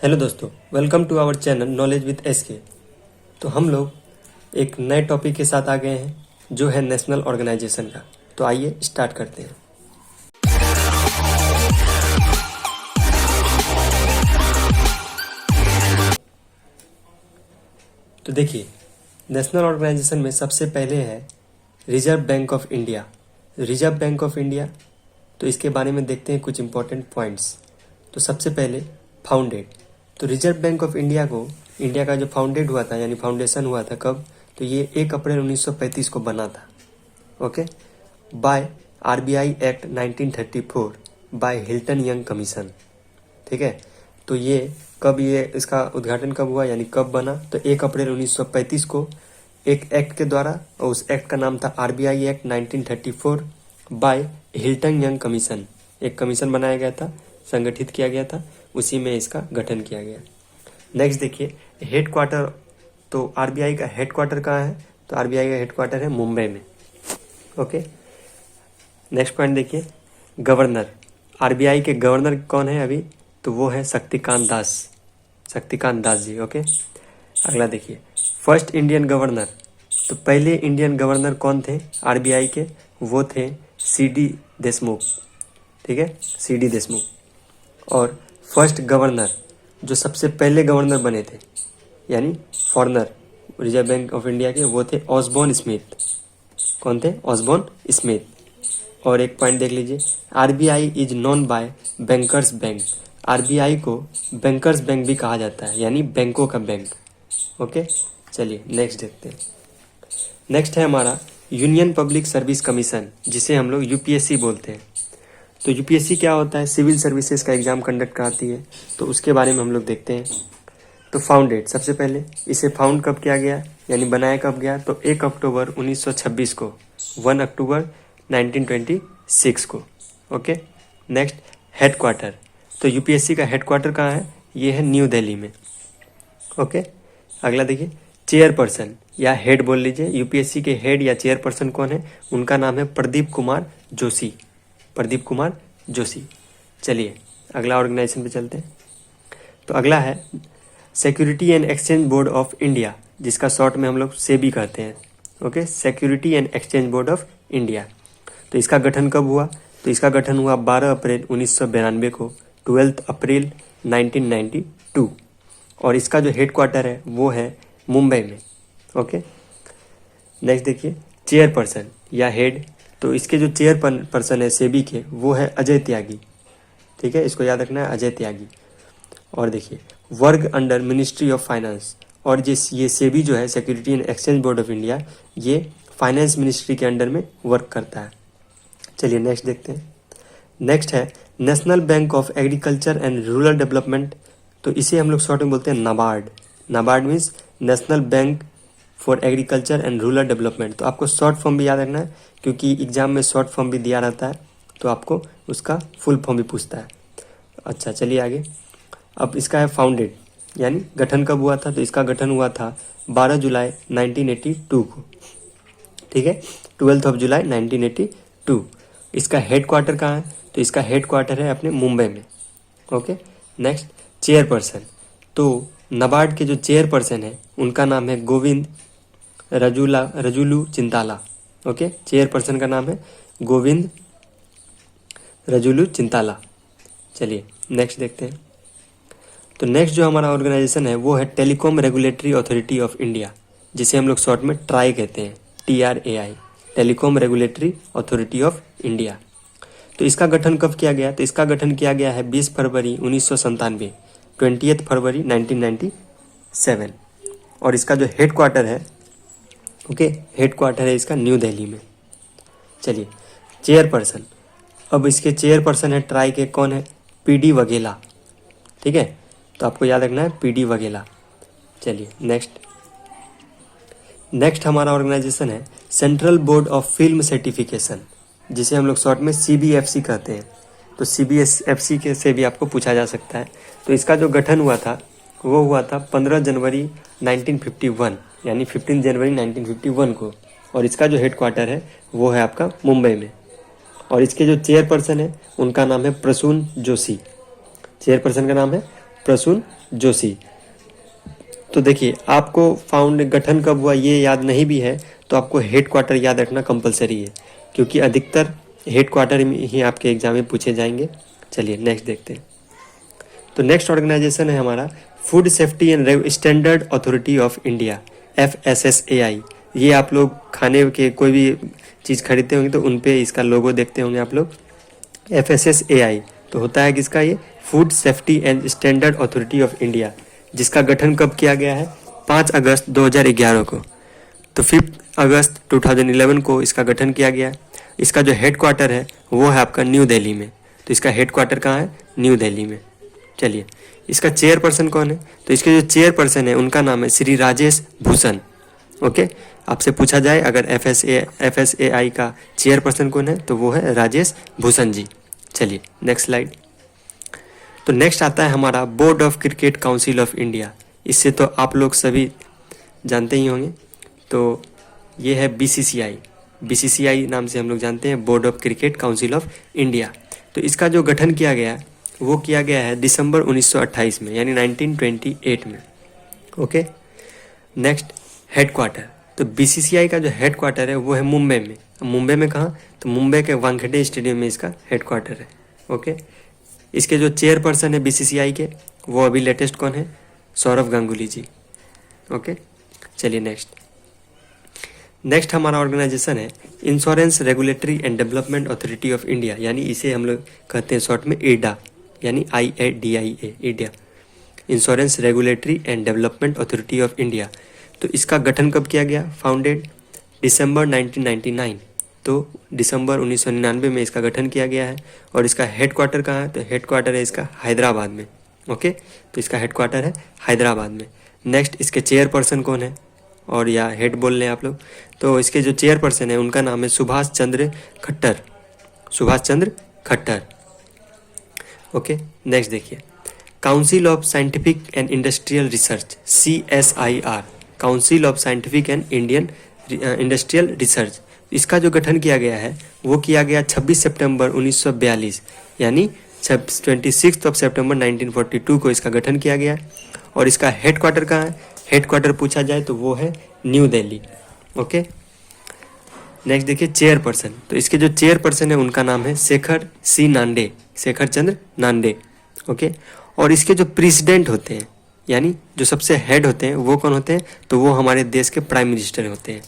Hello दोस्तों, welcome to our channel knowledge with SK. तो हम लोग एक नए टॉपिक के साथ आ गए हैं जो है नेशनल ऑर्गेनाइजेशन का। तो आइए स्टार्ट करते हैं। तो देखिए, नेशनल ऑर्गेनाइजेशन में सबसे पहले है reserve bank of India. Reserve bank of India, तो इसके बारे में देखते हैं कुछ इंपॉर्टेंट पॉइंट्स। तो सबसे पहले फाउंडेड, तो रिजर्व बैंक ऑफ इंडिया को इंडिया का जो फाउंडेड हुआ था यानी फाउंडेशन हुआ था कब, तो ये 1 अप्रैल 1935 को बना था। Okay, by RBI act 1934 by Hilton young commission. ठीक है, तो ये कब, ये इसका उद्घाटन कब हुआ यानी कब बना, तो 1 अप्रैल 1935 को एक एक्ट के द्वारा, और उस एक्ट का नाम था RBI act 1934 by Hilton young commission. एक कमीशन बनाया गया था, संगठित किया गया था, उसी में इसका गठन किया गया। नेक्स्ट देखिए, हेड क्वार्टर, तो आरबीआई का हेड क्वार्टर कहाँ है, तो आरबीआई का हेड क्वार्टर है मुंबई में। ओके, नेक्स्ट पॉइंट देखिए, गवर्नर, आरबीआई के गवर्नर कौन है अभी, तो वो है शक्तिकांत दास, शक्तिकांत दास जी। ओके, अगला देखिए, फर्स्ट इंडियन गवर्नर, तो पहले इंडियन गवर्नर कौन थे आरबीआई के, वो थे सीडी देशमुख। ठीक है, सीडी देशमुख। और फर्स्ट गवर्नर, जो सबसे पहले गवर्नर बने थे यानी foreigner reserve bank of India के, वो थे ऑसबॉर्न स्मिथ। कौन थे, ऑसबॉर्न स्मिथ। और एक पॉइंट देख लीजिए, RBI is known by bankers bank. RBI को बैंकर्स बैंक भी कहा जाता है यानी बैंकों का बैंक। ओके, चलिए नेक्स्ट देखते हैं। नेक्स्ट है हमारा यूनियन पब्लिक सर्विस कमीशन, जिसे हम लोग यूपीएससी बोलते हैं। तो यूपीएससी क्या होता है, सिविल सर्विसेज का एग्जाम कंडक्ट कराती है, तो उसके बारे में हम लोग देखते हैं। तो फाउंडेड, सबसे पहले इसे फाउंड कब किया गया यानी बनाया कब गया, तो 1 अक्टूबर 1926 को, 1 अक्टूबर 1926 को। ओके, नेक्स्ट हेड क्वार्टर, तो यूपीएससी का हेड क्वार्टर कहाँ है, ये है न्यू दिल्ली में। ओके, अगला देखिए, चेयरपर्सन या हेड बोल लीजिए, यूपीएससी के हेड या चेयरपर्सन कौन है, उनका नाम है प्रदीप कुमार जोशी, प्रदीप कुमार जोशी। चलिए अगला ऑर्गेनाइजेशन पे चलते हैं। तो अगला है security and exchange board of India, जिसका शॉर्ट में हम लोग सेबी कहते हैं। Okay, security and exchange board of India. तो इसका गठन कब हुआ, तो इसका गठन हुआ 12 अप्रैल 1992 को, 12 अप्रैल 1992। और इसका जो हेड क्वार्टर है वो है मुंबई में। ओके, नेक्स्ट देखिए, चेयरपर्सन या हेड, तो इसके जो चेयर पर्सन है सेबी के, वो है अजय त्यागी। ठीक है, इसको याद रखना है, अजय त्यागी। और देखिए, work under ministry of finance, और जिस ये सेबी जो है security and exchange board of India, ये फाइनेंस मिनिस्ट्री के अंडर में वर्क करता है। चलिए नेक्स्ट देखते हैं। नेक्स्ट है national bank of agriculture and rural development, तो इसे हम लोग शॉर्ट में बोलते हैं NABARD. NABARD means national bank for agriculture and rural development. तो आपको शॉर्ट फॉर्म भी याद रखना है, क्योंकि एग्जाम में शॉर्ट फॉर्म भी दिया रहता है, तो आपको उसका फुल फॉर्म भी पूछता है। अच्छा, चलिए आगे। अब इसका है फाउंडेड यानी गठन कब हुआ था, तो इसका गठन हुआ था 12 जुलाई 1982 को। ठीक है, 12 जुलाई 1982। इसका हेड क्वार्टर कहाँ है, तो इसका हेड क्वार्टर है अपने मुंबई में। ओके, नेक्स्ट चेयरपर्सन, तो नाबार्ड के जो चेयरपर्सन है उनका नाम है गोविंद रजुलू चिंताला। ओके, चेयरपर्सन का नाम है गोविंद रजुलू चिंताला। चलिए नेक्स्ट देखते हैं। तो नेक्स्ट जो हमारा ऑर्गेनाइजेशन है वो है telecom regulatory authority of India, जिसे हम लोग शॉर्ट में ट्राई कहते हैं, TRAI, telecom regulatory authority of India. तो इसका गठन कब किया गया, तो इसका गठन किया गया है 20 फरवरी 1997, 20 फरवरी 1997। और इसका जो हेड क्वार्टर है, ओके, हेड क्वार्टर है इसका न्यू दिल्ली में। चलिए, चेयरपर्सन, अब इसके चेयरपर्सन है ट्राई के, कौन है, PD वघेला। ठीक है, तो आपको याद रखना है PD वघेला। चलिए नेक्स्ट हमारा ऑर्गेनाइजेशन है central board of film certification, जिसे हम लोग शॉर्ट में CBFC कहते हैं। तो CBFC के से भी आपको पूछा जा सकता है। तो इसका जो गठन हुआ था वो हुआ था 15 जनवरी 1951 यानी 15 जनवरी 1951 को। और इसका जो हेड क्वार्टर है वो है आपका मुंबई में। और इसके जो चेयरपर्सन है उनका नाम है प्रसून जोशी। चेयरपर्सन का नाम है प्रसून जोशी। तो देखिए, आपको गठन कब हुआ ये याद नहीं भी है तो आपको हेड क्वार्टर याद रखना कंपलसरी है, क्योंकि अधिकतर हेड क्वार्टर ही आपके एग्जाम में पूछे जाएंगे। चलिए नेक्स्ट देखते हैं। तो नेक्स्ट ऑर्गेनाइजेशन है हमारा food safety and standard authority of India, FSSAI। ये आप लोग खाने के कोई भी चीज़ खरीदते होंगे तो उन पे इसका लोगो देखते होंगे आप लोग, FSSAI। तो होता है किसका, ये food safety and standard authority of India, जिसका गठन कब किया गया है, 5 अगस्त 2011 को। तो 5 अगस्त 2011 को इसका गठन किया गया है। इसका जो हेड क्वार्टर है वो है आपका न्यू दिल्ली में। तो इसका हेड क्वार्टर कहाँ है, न्यू दिल्ली में। चलिए, इसका चेयरपर्सन कौन है, तो इसके जो चेयरपर्सन है उनका नाम है श्री राजेश भूषण। ओके, आपसे पूछा जाए अगर FSAI का चेयरपर्सन कौन है तो वो है राजेश भूषण जी। चलिए नेक्स्ट स्लाइड। तो नेक्स्ट आता है हमारा board of cricket council of India. इससे तो आप लोग सभी जानते ही होंगे। तो ये है BCCI नाम से हम लोग जानते हैं, board of cricket council of India. तो इसका जो गठन किया गया है वो किया गया है दिसंबर 1928 में, यानी 1928 में। Okay, next head quarter. तो BCCI का जो हेड क्वार्टर है वो है मुंबई में। मुंबई में कहाँ, तो मुंबई के वानखेड़े स्टेडियम में इसका हेड क्वार्टर है। ओके, इसके जो चेयरपर्सन है BCCI के, वो अभी लेटेस्ट कौन है, सौरभ गांगुली जी। ओके, चलिए नेक्स्ट हमारा ऑर्गेनाइजेशन है insurance regulatory and development authority of India, यानी इसे हम लोग कहते हैं शॉर्ट में IRDA, यानी IADIA, insurance regulatory and development authority of India. तो इसका गठन कब किया गया, फाउंडेड दिसंबर 1999। तो दिसंबर 1999 में इसका गठन किया गया है। और इसका हेड क्वार्टर कहाँ है, तो हेड क्वार्टर है इसका हैदराबाद में। ओके, तो इसका हेड क्वार्टर है हैदराबाद में। नेक्स्ट, इसके चेयरपर्सन कौन है, और या हेड बोल लें आप लोग, तो इसके जो चेयरपर्सन है उनका नाम है सुभाष चंद्र खट्टर। ओके, नेक्स्ट देखिए, council of scientific and industrial research, CSIR, council of scientific and industrial research. इसका जो गठन किया गया है वो किया गया 26 सितंबर 1942, यानी 26 सितंबर 1942 को इसका गठन किया गया। और इसका हेड क्वार्टर कहाँ है, हेड क्वार्टर पूछा जाए तो वो है न्यू दिल्ली। ओके, नेक्स्ट देखिए चेयरपर्सन। तो इसके जो चेयरपर्सन है उनका नाम है शेखर चंद्र नांडे। ओके, और इसके जो प्रेसिडेंट होते हैं, यानी जो सबसे हेड होते हैं वो कौन होते हैं, तो वो हमारे देश के प्राइम मिनिस्टर होते हैं।